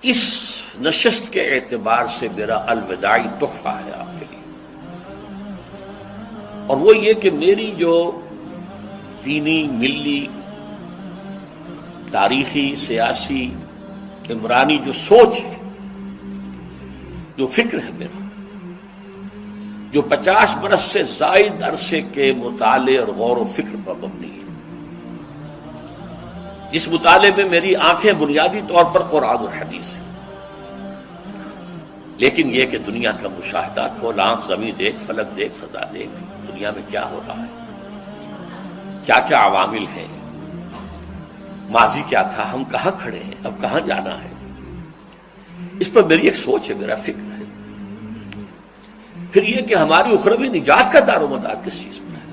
اس نشست کے اعتبار سے میرا الوداعی تحفہ ہے آپ کے لیے، اور وہ یہ کہ میری جو دینی، ملی، تاریخی، سیاسی، عمرانی جو سوچ ہے، جو فکر ہے میرا، جو 50 برس سے زائد عرصے کے مطالعے اور غور و فکر پر مبنی ہے، اس مطالعے میں میری آنکھیں بنیادی طور پر قرآن اور حدیث ہیں، لیکن یہ کہ دنیا کا مشاہدہ، کھول آنکھ، زمین دیکھ، فلک دیکھ، فضا دیکھ، دنیا میں کیا ہو رہا ہے، کیا کیا عوامل ہیں، ماضی کیا تھا، ہم کہاں کھڑے ہیں، اب کہاں جانا ہے، اس پر میری ایک سوچ ہے، میرا فکر ہے۔ پھر یہ کہ ہماری اخروی نجات کا دار و مدار کس چیز پر ہے۔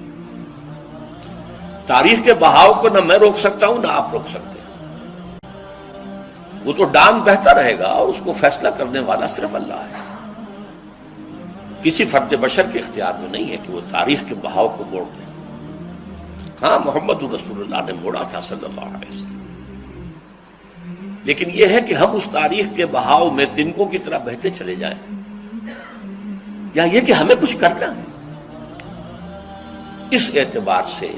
تاریخ کے بہاؤ کو نہ میں روک سکتا ہوں، نہ آپ روک سکتے ہیں، وہ تو ڈانگ بہتا رہے گا، اور اس کو فیصلہ کرنے والا صرف اللہ ہے۔ کسی فرد بشر کے اختیار میں نہیں ہے کہ وہ تاریخ کے بہاؤ کو موڑ دے۔ ہاں، محمد رسول اللہ نے موڑا تھا صلی اللہ علیہ وسلم، لیکن یہ ہے کہ ہم اس تاریخ کے بہاؤ میں تنکوں کی طرح بہتے چلے جائیں، یا یہ کہ ہمیں کچھ کرنا ہے۔ اس اعتبار سے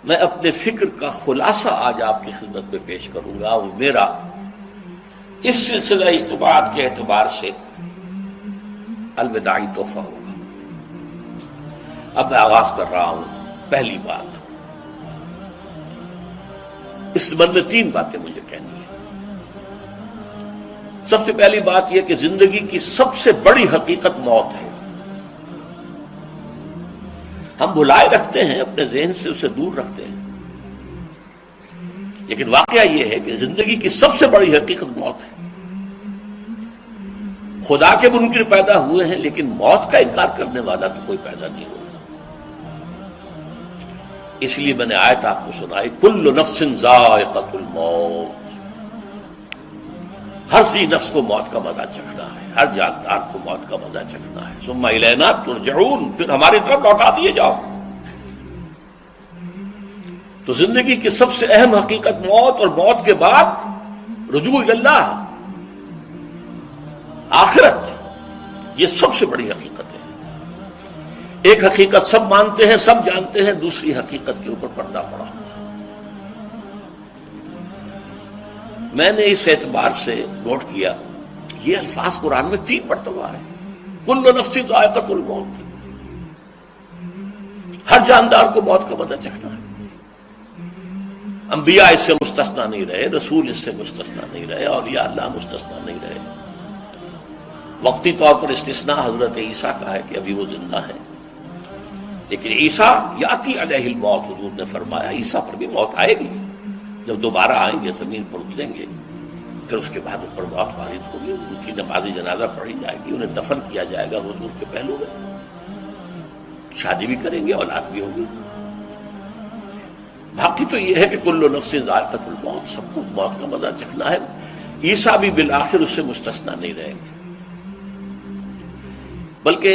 میں اپنے فکر کا خلاصہ آج آپ کی خدمت میں پیش کروں گا، وہ میرا اس سلسلہ اجتماعات کے اعتبار سے الوداعی تحفہ ہوگا۔ اب میں آغاز کر رہا ہوں۔ پہلی بات، اس سبب میں 3 باتیں مجھے کہنی ہیں۔ سب سے پہلی بات یہ کہ زندگی کی سب سے بڑی حقیقت موت ہے۔ ہم بلائے رکھتے ہیں، اپنے ذہن سے اسے دور رکھتے ہیں، لیکن واقعہ یہ ہے کہ زندگی کی سب سے بڑی حقیقت موت ہے۔ خدا کے منکر پیدا ہوئے ہیں، لیکن موت کا انکار کرنے والا تو کوئی پیدا نہیں ہوا۔ اس لیے میں نے آیت آپ کو سنائی، کل نفس ذائقۃ الموت، ہر سی نفس کو موت کا مزہ چکھنا ہے، ہر جاندار کو موت کا مزہ چکھنا ہے۔ ثم الینا ترجعون، پھر ہماری طرف لوٹا دیے جاؤ۔ تو زندگی کی سب سے اہم حقیقت موت، اور موت کے بعد رجوع اللہ، آخرت، یہ سب سے بڑی حقیقت ہے۔ ایک حقیقت سب مانتے ہیں، سب جانتے ہیں، دوسری حقیقت کے اوپر پردہ پڑا۔ میں نے اس اعتبار سے نوٹ کیا، یہ الفاظ قرآن میں 3 مرتبہ ہے، کل نفس ذائقۃ الموت، ہر جاندار کو موت کا مزہ چکھنا ہے۔ انبیاء اس سے مستثنا نہیں رہے، رسول اس سے مستثنا نہیں رہے، اولیاء اللہ مستثنا نہیں رہے۔ وقتی طور پر استثناء حضرت عیسیٰ کا ہے کہ ابھی وہ زندہ ہے، لیکن عیسیٰ یاتی علیہ الموت، حضور نے فرمایا عیسیٰ پر بھی موت آئے گی، جب دوبارہ آئیں گے، زمین پر اتریں گے، پھر اس کے بعد اوپر موت وارد ہوگی، ان کی نماز جنازہ پڑھی جائے گی، انہیں دفن کیا جائے گا حضور کے پہلو میں، شادی بھی کریں گے، اولاد بھی ہوگی۔ باقی تو یہ ہے کہ کل نفس ذائقۃ الموت، سب کو موت کا مزہ چکھنا ہے۔ عیسیٰ بھی بالآخر اس سے مستثنا نہیں رہیں گے، بلکہ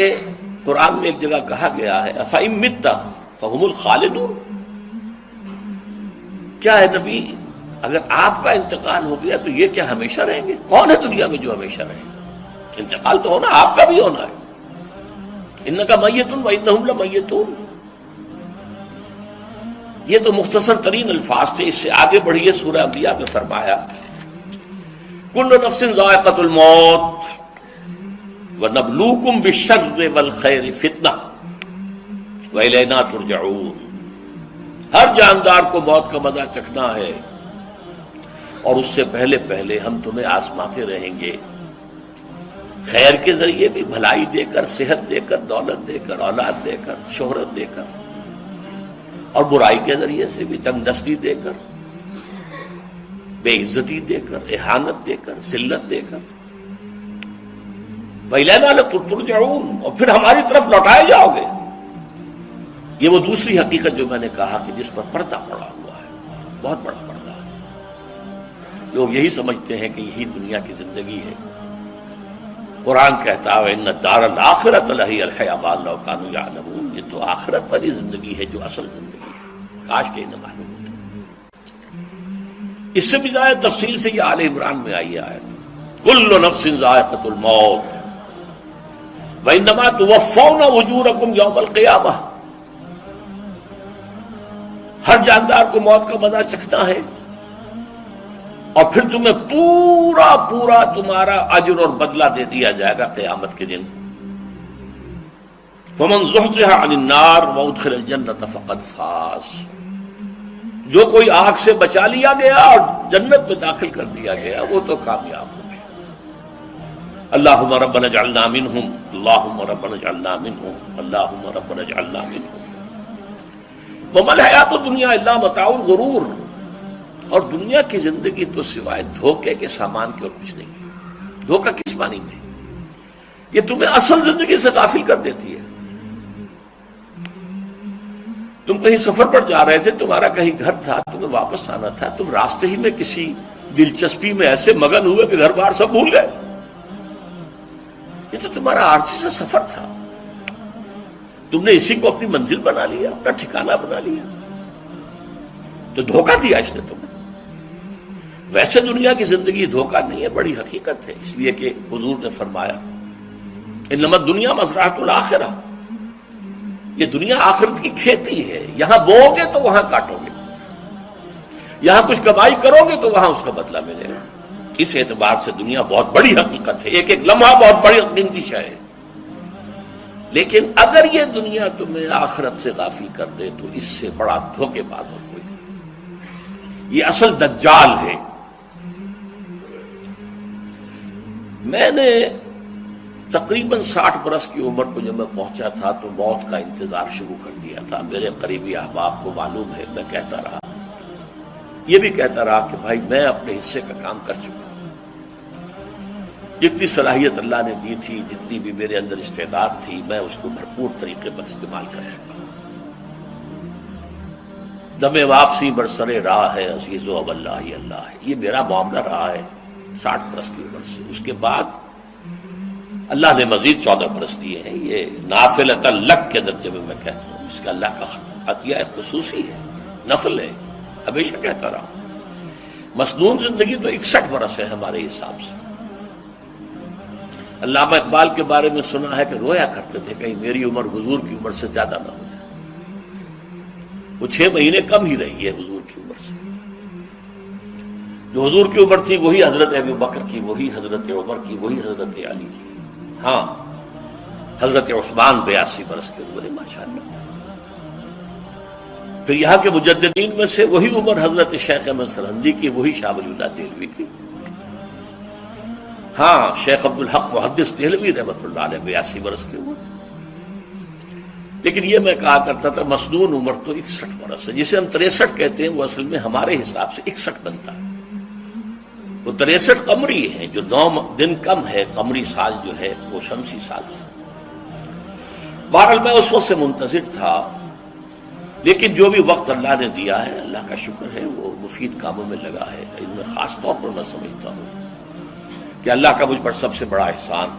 قرآن میں ایک جگہ کہا گیا ہے افإن مت فهم الخالدون، کیا ہے نبی، اگر آپ کا انتقال ہو گیا تو یہ کیا ہمیشہ رہیں گے؟ کون ہے دنیا میں جو ہمیشہ رہے؟ انتقال تو ہونا، آپ کا بھی ہونا ہے۔ انک میت وانہم لمیتون، یہ تو مختصر ترین الفاظ تھے۔ اس سے آگے بڑھیے، سورہ انبیاء میں فرمایا کل نفس ذائقۃ الموت وَنَبْلُوكُمْ بِالشَّرِّ وَالْخَيْرِ فِتْنَةً وَإِلَيْنَا تُرْجَعُونَ، ہر جاندار کو موت کا مزہ چکھنا ہے، اور اس سے پہلے پہلے ہم تمہیں آزماتے رہیں گے، خیر کے ذریعے بھی، بھلائی دے کر، صحت دے کر، دولت دے کر، اولاد دے کر، شہرت دے کر، اور برائی کے ذریعے سے بھی، تنگ دستی دے کر، بے عزتی دے کر، اہانت دے کر، ذلت دے کر، وَإِلَيْنَا تُرْجَعُونَ، اور پھر ہماری طرف لوٹائے جاؤ گے۔ یہ وہ دوسری حقیقت جو میں نے کہا کہ جس پر پردہ پڑا ہوا ہے، بہت بڑا پردہ ہے۔ لوگ یہی سمجھتے ہیں کہ یہی دنیا کی زندگی ہے۔ قرآن کہتا ہے إِنَّ الدَّارَ الْآخِرَةَ لَهِيَ الْحَيَوَانُ لَوْ كَانُوا يَعْلَمُونَ، یہ تو آخرت والی زندگی ہے جو اصل زندگی ہے، کاش کہ انہیں معلوم ہوتا۔ اس سے بھی زیادہ تفصیل سے یہ آل عمران میں آئی آیت، کل نفس ذائقۃ الموت وانما توفون اجورکم یوم القیامہ، ہر جاندار کو موت کا مزہ چکھنا ہے اور پھر تمہیں پورا پورا تمہارا اجر اور بدلہ دے دیا جائے گا قیامت کے دن۔ فمن زحزح عن النار وادخل الجنۃ فقد فاز، جو کوئی آگ سے بچا لیا گیا اور جنت میں داخل کر دیا گیا وہ تو کامیاب ہو گیا۔ اللہم ربنا اجعلنا منہم، اللہم ربنا اجعلنا منہم، اللہم ربنا اجعلنا منہم۔ وما الحیات الدنیا الا متاع الغرور، اور دنیا کی زندگی تو سوائے دھوکے کے سامان کے اور کچھ نہیں ہے۔ دھوکہ کس معنی میں؟ یہ تمہیں اصل زندگی سے غافل کر دیتی ہے۔ تم کہیں سفر پر جا رہے تھے، تمہارا کہیں گھر تھا، تمہیں واپس آنا تھا، تم راستے ہی میں کسی دلچسپی میں ایسے مگن ہوئے کہ گھر بار سب بھول گئے۔ یہ تو تمہارا عارضی سے سفر تھا، تم نے اسی کو اپنی منزل بنا لیا، اپنا ٹھکانہ بنا لیا، تو دھوکہ دیا اس نے تمہیں۔ ویسے دنیا کی زندگی دھوکہ نہیں ہے، بڑی حقیقت ہے، اس لیے کہ حضور نے فرمایا انما الدنیا مزرعۃ الآخرہ، یہ دنیا آخرت کی کھیتی ہے، یہاں بوؤ گے تو وہاں کاٹو گے، یہاں کچھ کمائی کرو گے تو وہاں اس کا بدلہ ملے گا۔ اس اعتبار سے دنیا بہت بڑی حقیقت ہے، ایک ایک لمحہ بہت بڑی قیمتی شے ہے، لیکن اگر یہ دنیا تمہیں آخرت سے غافل کر دے تو اس سے بڑا دھوکے باز اور کوئی نہیں۔ یہ اصل دجال ہے۔ میں نے تقریباً 60 برس کی عمر کو جب میں پہنچا تھا تو موت کا انتظار شروع کر دیا تھا۔ میرے قریبی احباب کو معلوم ہے، میں کہتا رہا، یہ بھی کہتا رہا کہ بھائی میں اپنے حصے کا کام کر چکا ہوں، جتنی صلاحیت اللہ نے دی تھی، جتنی بھی میرے اندر استعداد تھی، میں اس کو بھرپور طریقے پر استعمال کر چکا ہوں۔ دم واپسی برسرے راہ ہے عزیز و اب اللہ ہی اللہ ہے، یہ میرا معاملہ رہا ہے 60 برس کی عمر سے۔ اس کے بعد اللہ نے مزید 14 برس دیے ہیں، یہ نافلۃ لک کے درجے میں کہتا ہوں، اس کا اللہ کا عطیہ خصوصی ہے، نفل ہے، ہمیشہ کہتا رہا ہوں۔ مسنون زندگی تو 61 برس ہے ہمارے حساب سے۔ علامہ اقبال کے بارے میں سنا ہے کہ رویا کرتے تھے کہیں میری عمر حضور کی عمر سے زیادہ نہ ہو جائے۔ وہ 6 مہینے کم ہی رہی ہے حضور کی عمر سے۔ جو حضور کی عمر تھی وہی حضرت ابو بکر کی، وہی حضرت عمر کی، وہی حضرت علی کی۔ ہاں، حضرت عثمان 82 برس کے ہوئے ماشاءاللہ۔ پھر یہاں کے مجددین میں سے وہی عمر حضرت شیخ احمد سرہندی کی، وہی شاہ ولی اللہ دہلوی کی۔ ہاں، شیخ عبدالحق محدث دہلوی رحمۃ اللہ علیہ 82 برس کے ہوئے۔ لیکن یہ میں کہا کرتا تھا مسنون عمر تو 61 برس ہے، جسے ہم 63 کہتے ہیں وہ اصل میں ہمارے حساب سے 61 بنتا ہے۔ وہ 63 قمری ہے، جو 9 دن کم ہے، قمری سال جو ہے وہ شمسی سال سے۔ بہرحال میں اس وقت سے منتظر تھا، لیکن جو بھی وقت اللہ نے دیا ہے اللہ کا شکر ہے، وہ مفید کاموں میں لگا ہے۔ ان میں خاص طور پر میں سمجھتا ہوں کہ اللہ کا مجھ پر سب سے بڑا احسان،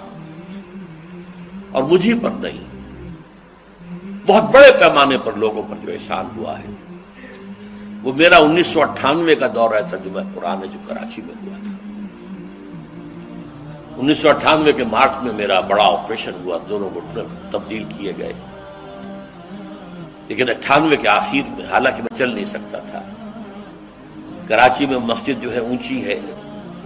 اور مجھے پر نہیں، بہت بڑے پیمانے پر لوگوں پر جو احسان ہوا ہے، وہ میرا 1998 کا دورہ ترجمہ قرآن ہے جو کراچی میں ہوا تھا۔ 1998 کے مارچ میں میرا بڑا آپریشن ہوا، دونوں گھٹنے تبدیل کیے گئے، لیکن 98 کے آخر میں، حالانکہ میں چل نہیں سکتا تھا، کراچی میں مسجد جو ہے اونچی ہے،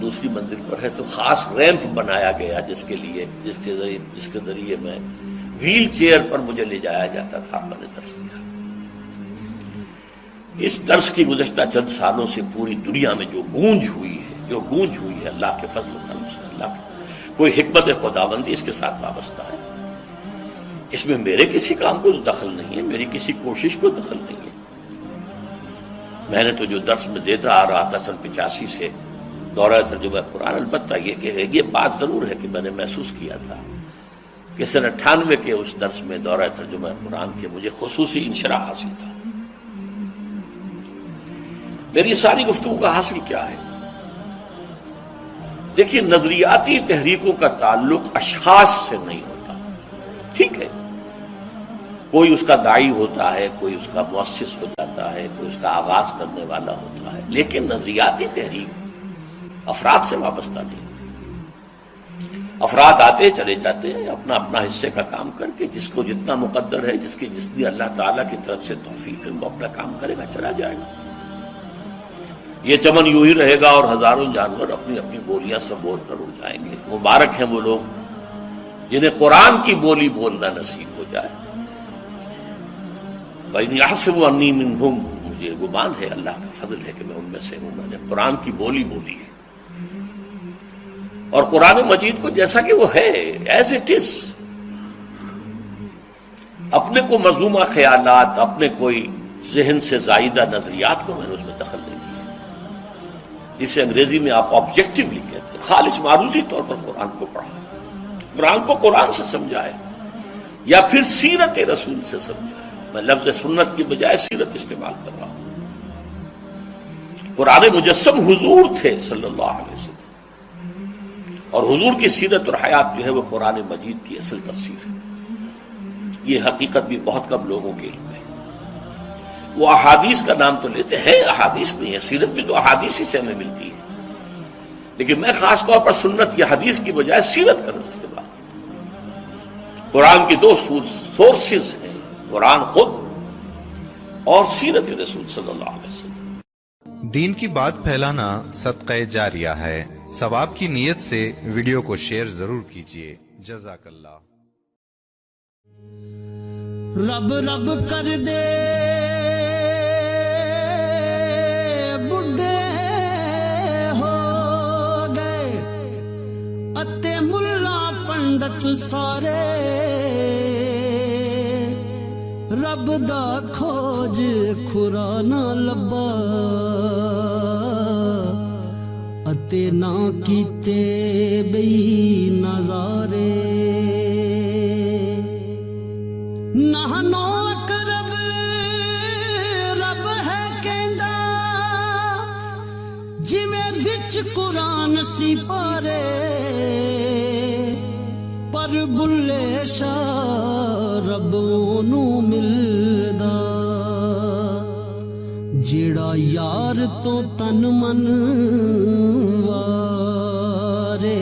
دوسری منزل پر ہے، تو خاص ریمپ بنایا گیا جس کے ذریعے میں ویل چیئر پر مجھے لے جایا جاتا تھا۔ میں نے درس دیا۔ اس درس کی گزشتہ چند سالوں سے پوری دنیا میں جو گونج ہوئی ہے اللہ کے فضل و کرم سے، اللہ کی کوئی حکمت خداوندی اس کے ساتھ وابستہ ہے۔ اس میں میرے کسی کام کو دخل نہیں ہے، میری کسی کوشش کو دخل نہیں ہے۔ میں نے تو جو درس میں دیتا آ رہا تھا سن 85 سے دورہ ترجمہ قرآن، البتہ یہ بات ضرور ہے کہ میں نے محسوس کیا تھا کہ سن 98 کے اس درس میں دورہ ترجمہ قرآن کے مجھے خصوصی انشراح حاصل تھا۔ میری ساری گفتگو کا حاصل کیا ہے؟ دیکھیے، نظریاتی تحریکوں کا تعلق اشخاص سے نہیں ہوتا، ٹھیک ہے، کوئی اس کا داعی ہوتا ہے، کوئی اس کا مؤسس ہو جاتا ہے، کوئی اس کا آغاز کرنے والا ہوتا ہے، لیکن نظریاتی تحریک افراد سے وابستہ نہیں۔ افراد آتے چلے جاتے ہیں اپنا اپنا حصے کا کام کر کے، جس کو جتنا مقدر ہے، جس کی جتنی اللہ تعالیٰ کی طرف سے توفیق ہے، وہ اپنا کام کرے گا، چلا جائے گا۔ یہ چمن یوں ہی رہے گا اور ہزاروں جانور اپنی اپنی بولیاں سے بول کر اڑ جائیں گے۔ مبارک ہیں وہ لوگ جنہیں قرآن کی بولی بولنا نصیب ہو جائے۔ وَإِنْ يَحْسَبُوا أَنِّي مِنْهُمْ، مجھے گمان ہے، اللہ کا فضل ہے کہ میں ان میں سے ہوں، میں نے قرآن کی بولی بولی ہے، اور قرآن مجید کو جیسا کہ وہ ہے ایز اٹ از، اپنے کو مذمومہ خیالات، اپنے کوئی ذہن سے زائدہ نظریات کو میں نے اس میں دخل نہیں دیا، جسے انگریزی میں آپ آبجیکٹولی کہتے ہیں، خالص معروضی طور پر قرآن کو پڑھا، قرآن کو قرآن سے سمجھائے یا پھر سیرت رسول سے سمجھائے۔ میں لفظ سنت کی بجائے سیرت استعمال کر رہا ہوں۔ قرآن مجسم حضور تھے صلی اللہ علیہ وسلم، اور حضور کی سیرت اور حیات جو ہے وہ قرآن مجید کی اصل تفسیر ہے۔ یہ حقیقت بھی بہت کم لوگوں کے علم ہے۔ وہ احادیث کا نام تو لیتے ہیں، احادیث نہیں ہے، سیرت بھی تو احادیث ہی سے ہمیں ملتی ہے، لیکن میں خاص طور پر سنت یا حدیث کی بجائے سیرت کا استعمال۔ قرآن کی دو سورسز ہیں، قرآن خود اور سیرت رسول صلی اللہ علیہ وسلم۔ دین کی بات پھیلانا صدقہ جاریہ ہے، ثواب کی نیت سے ویڈیو کو شیئر ضرور کیجیے۔ جزاک اللہ۔ رب رب کر دے بڈھے ہو گئے اتے ملا پنڈت سارے، رب دا کھوج کھرا نہ لبا اتے نہ کیتے بئی نظارے، نہنو اقرب رب ہے کہندا جویں وچ قرآن سی پارے، پر بلے شاہ رب اونوں ملدا جیڑا یار تو تن من وارے۔